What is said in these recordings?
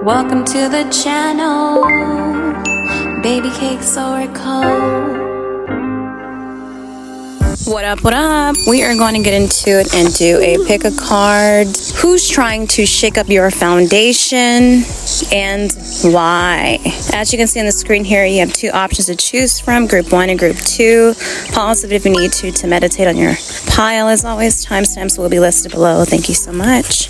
Welcome to the channel, BabycakesOracle. What up, what up? We are going to get into it and do a Pickacard. Who's trying to shake up your foundation and why? As you can see on the screen here, you have two options to choose from, group 1 and group 2. Pause it if you need to meditate on your pile. As always, timestamps will be listed below. Thank you so much.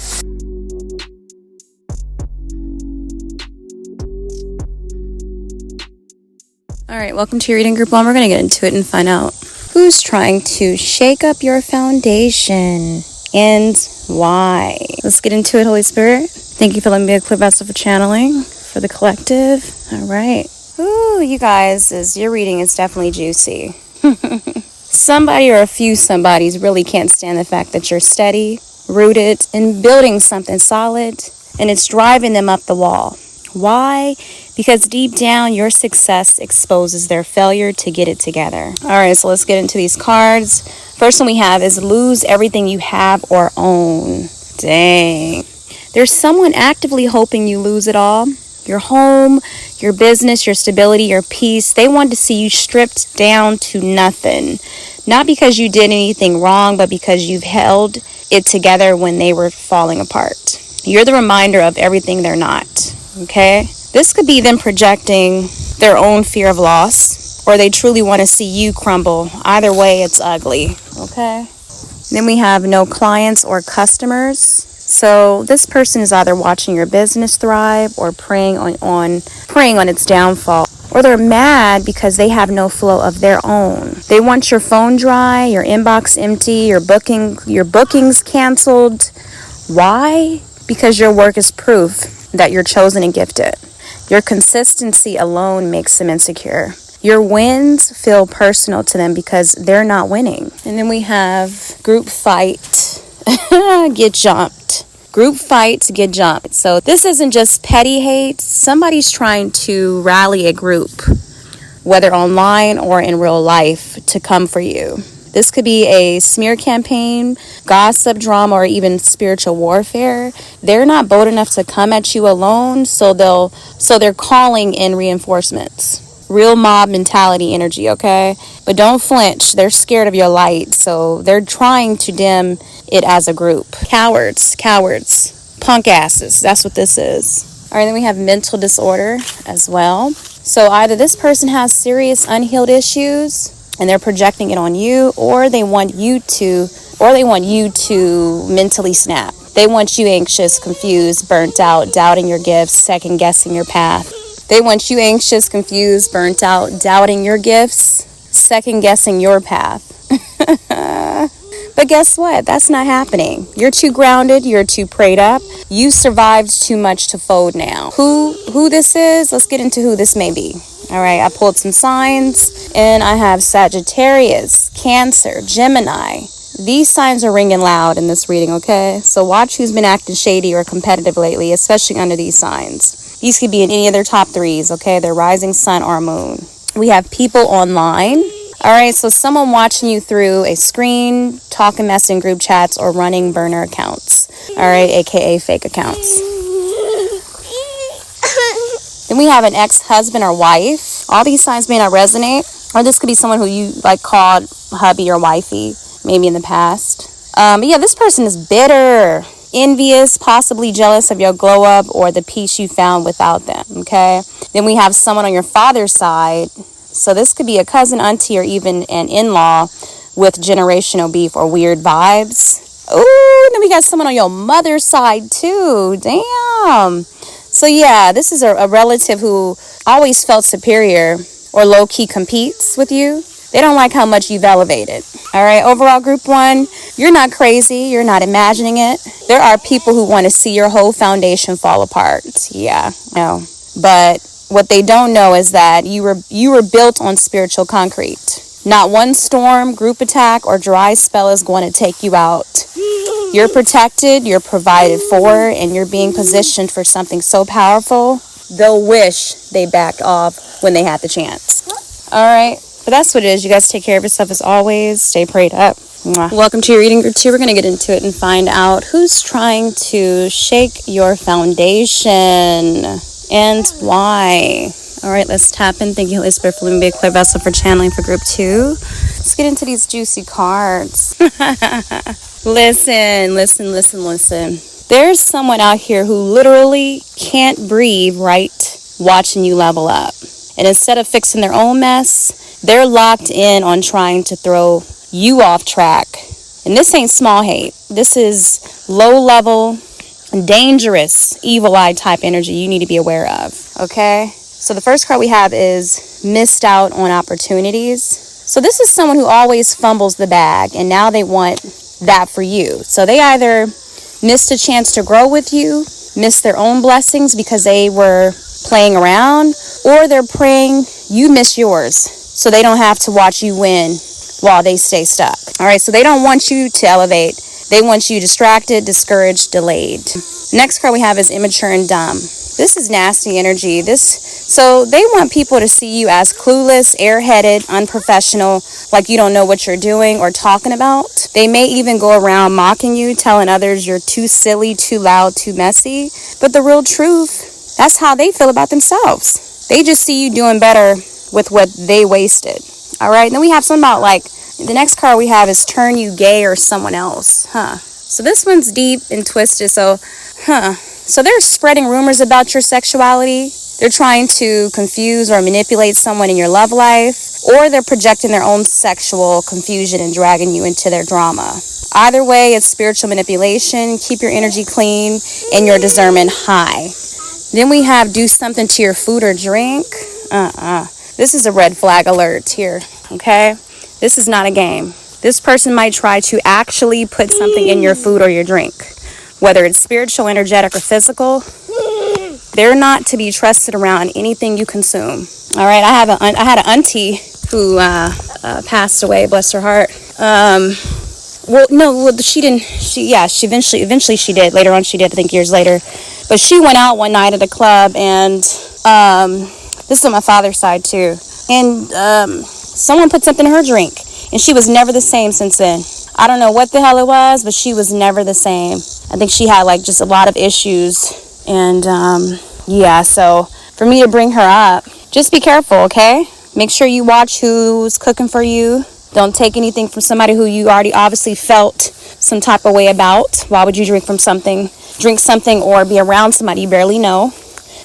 All right, welcome to your reading group 1. We're going to get into it and find out who's trying to shake up your foundation and why. Let's get into it, Holy Spirit. Thank you for letting me be a clear vessel for channeling for the collective. All right. Ooh, you guys, your reading is definitely juicy. Somebody or a few somebodies really can't stand the fact that you're steady, rooted, and building something solid, and it's driving them up the wall. Why? Because deep down, your success exposes their failure to get it together. All right, so let's get into these cards. First one we have is lose everything you have or own. Dang. There's someone actively hoping you lose it all. Your home, your business, your stability, your peace. They want to see you stripped down to nothing. Not because you did anything wrong, but because you've held it together when they were falling apart. You're the reminder of everything they're not. Okay? This could be them projecting their own fear of loss, or they truly want to see you crumble. Either way, it's ugly. Okay? Then we have no clients or customers. So this person is either watching your business thrive or preying on its downfall. Or they're mad because they have no flow of their own. They want your phone dry, your inbox empty, your bookings canceled. Why? Because your work is proof that you're chosen and gifted. Your consistency alone makes them insecure. Your wins feel personal to them because they're not winning. And then we have group fight, get jumped. Group fight, get jumped. So this isn't just petty hate. Somebody's trying to rally a group, whether online or in real life, to come for you. This could be a smear campaign, gossip, drama, or even spiritual warfare. They're not bold enough to come at you alone, so they're calling in reinforcements. Real mob mentality energy, okay? But don't flinch. They're scared of your light, so they're trying to dim it as a group. Cowards, punk asses. That's what this is. All right, then we have mental disorder as well. So either this person has serious unhealed issues, and they're projecting it on you, or they want you to mentally snap. They want you anxious, confused, burnt out, doubting your gifts, second guessing your path. They want you anxious, confused, burnt out, doubting your gifts, second guessing your path. But guess what? That's not happening. You're too grounded. You're too prayed up. You survived too much to fold now. Who this is? Let's get into who this may be. All right, I pulled some signs, and I have Sagittarius, Cancer, Gemini. These signs are ringing loud in this reading, okay? So watch who's been acting shady or competitive lately, especially under these signs. These could be in any of their top threes, okay? Their rising sun or moon. We have people online. All right, so someone watching you through a screen, talking mess in group chats, or running burner accounts. All right, aka fake accounts. Then we have an ex-husband or wife. All these signs may not resonate. Or this could be someone who you called hubby or wifey, maybe in the past. But yeah, this person is bitter, envious, possibly jealous of your glow up or the peace you found without them, okay? Then we have someone on your father's side. So this could be a cousin, auntie, or even an in-law with generational beef or weird vibes. Ooh, then we got someone on your mother's side too. Damn. So yeah, this is a relative who always felt superior or low-key competes with you. They don't like how much you've elevated. All right, overall group 1, you're not crazy. You're not imagining it. There are people who want to see your whole foundation fall apart. Yeah, no. But what they don't know is that you were built on spiritual concrete. Not one storm, group attack, or dry spell is going to take you out. You're protected, you're provided for, and you're being positioned for something so powerful, they'll wish they backed off when they had the chance. All right, but that's what it is. You guys take care of yourself as always. Stay prayed up. Mwah. Welcome to your reading group 2. We're going to get into it and find out who's trying to shake your foundation and why. All right, let's tap in. Thank you, Holy Spirit, for letting me be a clear vessel for channeling for group 2. Let's get into these juicy cards. Listen. There's someone out here who literally can't breathe right watching you level up. And instead of fixing their own mess, they're locked in on trying to throw you off track. And this ain't small hate. This is low level, dangerous, evil eye type energy you need to be aware of. Okay? So the first card we have is missed out on opportunities. So this is someone who always fumbles the bag, and now they want that for you. So they either missed a chance to grow with you, missed their own blessings because they were playing around, or they're praying you miss yours so they don't have to watch you win while they stay stuck. All right, so they don't want you to elevate. They want you distracted, discouraged, delayed. Next card we have is immature and dumb. This is nasty energy. So they want people to see you as clueless, airheaded, unprofessional, like you don't know what you're doing or talking about. They may even go around mocking you, telling others you're too silly, too loud, too messy. But the real truth, that's how they feel about themselves. They just see you doing better with what they wasted. All right, and then we have something about like, the next card we have is turn you gay or someone else. So this one's deep and twisted. So they're spreading rumors about your sexuality. They're trying to confuse or manipulate someone in your love life, or they're projecting their own sexual confusion and dragging you into their drama. Either way, it's spiritual manipulation. Keep your energy clean and your discernment high. Then we have do something to your food or drink. This is a red flag alert here, okay? This is not a game. This person might try to actually put something in your food or your drink, whether it's spiritual, energetic, or physical. They're not to be trusted around anything you consume. All right, I had an auntie who passed away, bless her heart. She didn't. She eventually she did. Later on, she did. I think years later, but she went out one night at a club, and this is on my father's side too. And someone put something in her drink, and she was never the same since then. I don't know what the hell it was, but she was never the same. I think she had like just a lot of issues. And so for me to bring her up, just be careful, okay? Make sure you watch who's cooking for you. Don't take anything from somebody who you already obviously felt some type of way about. Why would you drink something or be around somebody you barely know?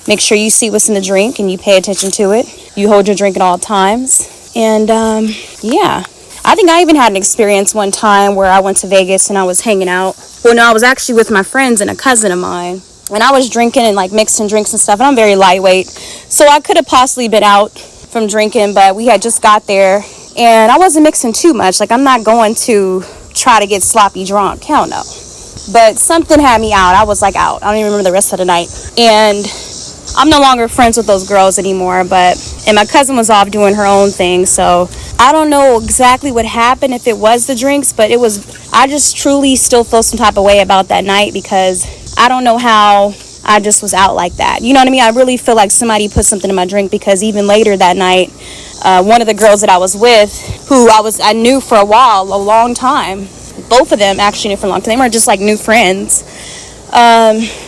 Make sure you see what's in the drink and you pay attention to it. You hold your drink at all times. And I think I even had an experience one time where I went to Vegas and I was hanging out. Well, no, I was actually with my friends and a cousin of mine. And I was drinking and like mixing drinks and stuff. And I'm very lightweight. So I could have possibly been out from drinking, but we had just got there. And I wasn't mixing too much. Like, I'm not going to try to get sloppy drunk. Hell no. But something had me out. I was like out. I don't even remember the rest of the night. And I'm no longer friends with those girls anymore. And my cousin was off doing her own thing. So I don't know exactly what happened, if it was the drinks. But I just truly still feel some type of way about that night, because I don't know how I just was out like that. You know what I mean? I really feel like somebody put something in my drink, because even later that night, one of the girls that I was with, who I knew for a long time, both of them actually knew for a long time. They weren't just like new friends.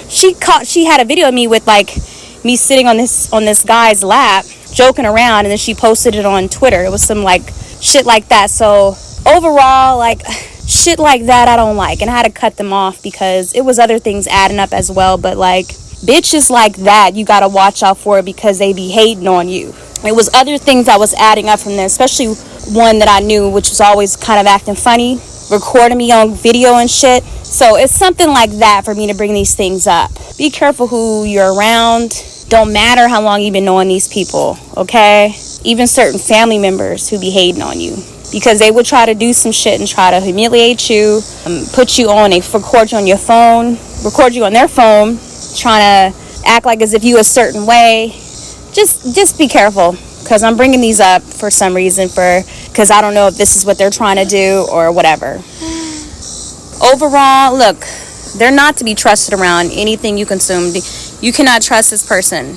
She had a video of me with like me sitting on this guy's lap, joking around, and then she posted it on Twitter. It was some like shit like that. So overall, like shit like that I don't like, and I had to cut them off because it was other things adding up as well. But like bitches like that, you gotta watch out for, because they be hating on you. It was other things that was adding up from there, especially one that I knew, which was always kind of acting funny, recording me on video and shit. So it's something like that for me to bring these things up. Be careful who you're around. Don't matter how long you've been knowing these people, okay? Even certain family members who be hating on you, because they would try to do some shit and try to humiliate you, record you on your phone, record you on their phone, trying to act like as if you a certain way. Just be careful, because I'm bringing these up for some reason, because I don't know if this is what they're trying to do or whatever. Overall, look, they're not to be trusted around anything you consume. You cannot trust this person,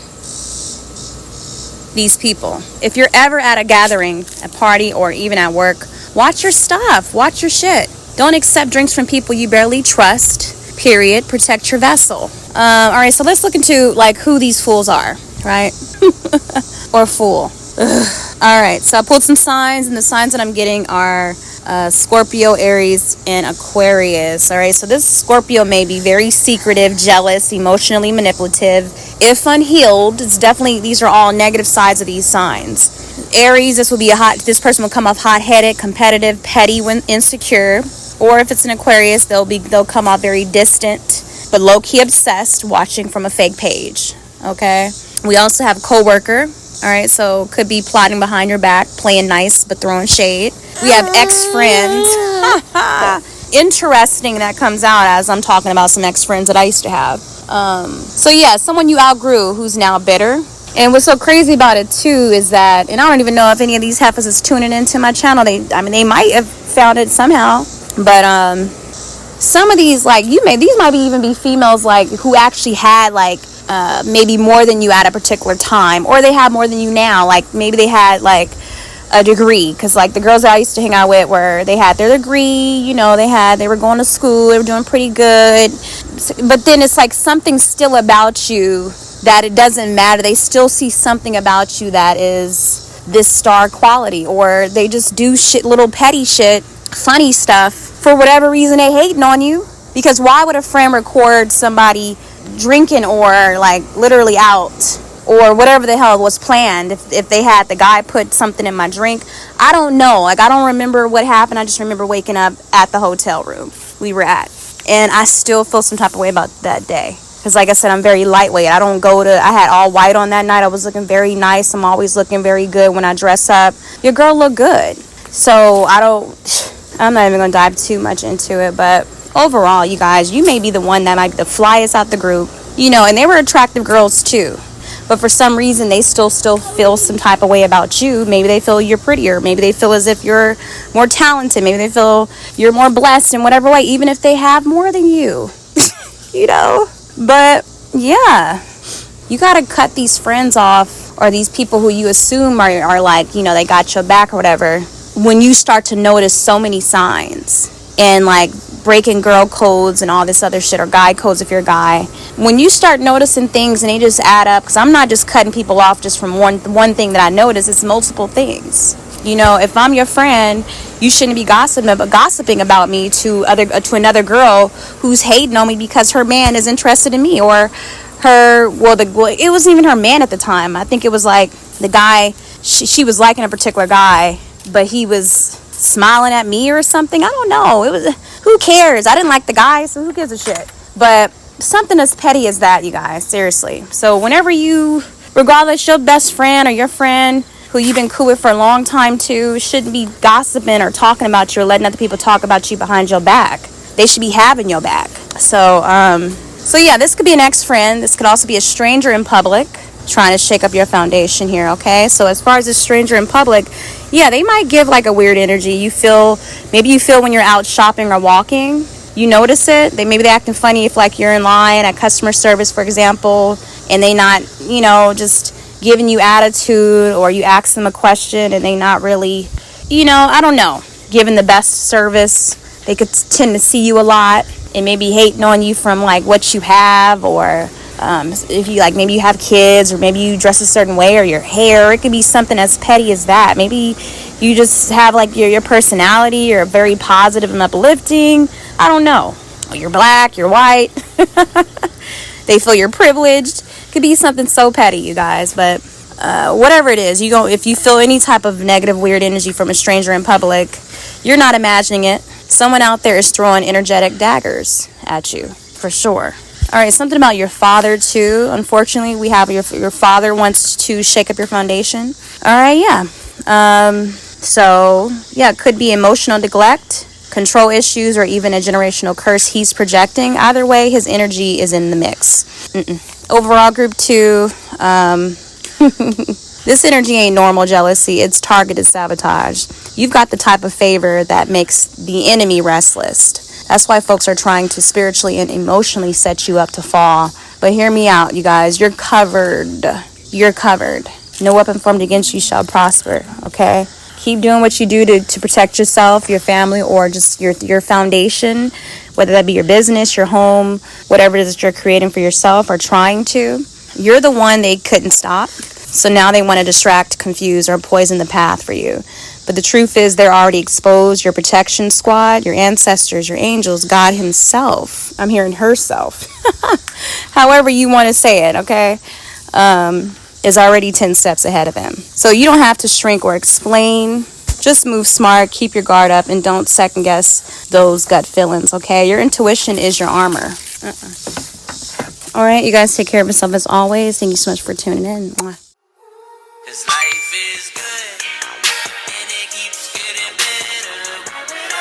these people. If you're ever at a gathering, a party, or even at work, watch your stuff. Watch your shit. Don't accept drinks from people you barely trust. Period. Protect your vessel. All right, so let's look into like who these fools are, right? Or fool. Ugh. All right, so I pulled some signs, and the signs that I'm getting are Scorpio, Aries, and Aquarius. All right, so this Scorpio may be very secretive, jealous, emotionally manipulative. If unhealed, it's definitely, these are all negative sides of these signs. Aries, this person will come off hot-headed, competitive, petty, when insecure. Or if it's an Aquarius, they'll come off very distant, but low-key obsessed, watching from a fake page. Okay, we also have coworker. All right, so could be plotting behind your back, playing nice but throwing shade. We have ex-friends. Interesting that comes out as I'm talking about some ex-friends that I used to have. So yeah, someone you outgrew who's now bitter. And what's so crazy about it too is that, and I don't even know if any of these heifers is tuning into my channel. They might have found it somehow, but some of these, like, these might even be females like who actually had like maybe more than you at a particular time, or they have more than you now. Like maybe they had like a degree, because like the girls that I used to hang out with they had their degree, you know, they were going to school, they were doing pretty good, but then it's like something still about you that it doesn't matter. They still see something about you that is this star quality, or they just do shit, little petty shit, funny stuff. For whatever reason, they hating on you. Because why would a friend record somebody drinking or like literally out, or whatever the hell was planned, if they had the guy put something in my drink? I don't know. Like, I don't remember what happened. I just remember waking up at the hotel room we were at, and I still feel some type of way about that day. Because like I said, I'm very lightweight. I had all white on that night. I was looking very nice. I'm always looking very good when I dress up. Your girl looked good. So I'm not even going to dive too much into it. But overall, you guys, you may be the one that might be the flyest out the group. You know, and they were attractive girls too. But for some reason, they still feel some type of way about you. Maybe they feel you're prettier. Maybe they feel as if you're more talented. Maybe they feel you're more blessed in whatever way, even if they have more than you. You know? But yeah, you got to cut these friends off, or these people who you assume are like, you know, they got your back or whatever, when you start to notice so many signs and like breaking girl codes and all this other shit, or guy codes if you're a guy. When you start noticing things and they just add up, because I'm not just cutting people off just from one thing that I notice, it's multiple things. You know, if I'm your friend, you shouldn't be gossiping about me to another girl who's hating on me because her man is interested in me, or it wasn't even her man at the time. I think it was like the guy, she was liking a particular guy, but he was smiling at me or something. I don't know. Who cares? I didn't like the guy, so who gives a shit? But something as petty as that, you guys, seriously. So whenever regardless, your best friend or your friend who you've been cool with for a long time too, shouldn't be gossiping or talking about you or letting other people talk about you behind your back. They should be having your back. So yeah, this could be an ex-friend. This could also be a stranger in public trying to shake up your foundation here, okay? So as far as a stranger in public, yeah, they might give like a weird energy. Maybe you feel when you're out shopping or walking, you notice it. Maybe they're acting funny if like you're in line at customer service, for example, and they not, you know, just giving you attitude, or you ask them a question and they not really, you know, I don't know, giving the best service. They could tend to see you a lot and maybe hating on you from like what you have, or if you like, maybe you have kids, or maybe you dress a certain way, or your hair. It could be something as petty as that. Maybe you just have like your personality, you're very positive and uplifting. I don't know. You're black, you're white. They feel you're privileged. Could be something so petty, you guys. But whatever it is, if you feel any type of negative, weird energy from a stranger in public, you're not imagining it. Someone out there is throwing energetic daggers at you, for sure. All right, something about your father too. Unfortunately, we have your father wants to shake up your foundation. All right, yeah. So yeah, it could be emotional neglect, control issues, or even a generational curse he's projecting. Either way, his energy is in the mix. Overall, group 2, this energy ain't normal jealousy. It's targeted sabotage. You've got the type of favor that makes the enemy restless. That's why folks are trying to spiritually and emotionally set you up to fall. But hear me out, you guys. You're covered. You're covered. No weapon formed against you shall prosper, okay? Keep doing what you do to protect yourself, your family, or just your foundation, whether that be your business, your home, whatever it is that you're creating for yourself or trying to. You're the one they couldn't stop. So now they want to distract, confuse, or poison the path for you. But the truth is they're already exposed. Your protection squad, your ancestors, your angels, God himself. I'm hearing herself. However you want to say it, okay? Is already 10 steps ahead of them. So you don't have to shrink or explain. Just move smart, keep your guard up, and don't second guess those gut feelings, okay? Your intuition is your armor. All right, you guys take care of yourself as always. Thank you so much for tuning in. Mwah.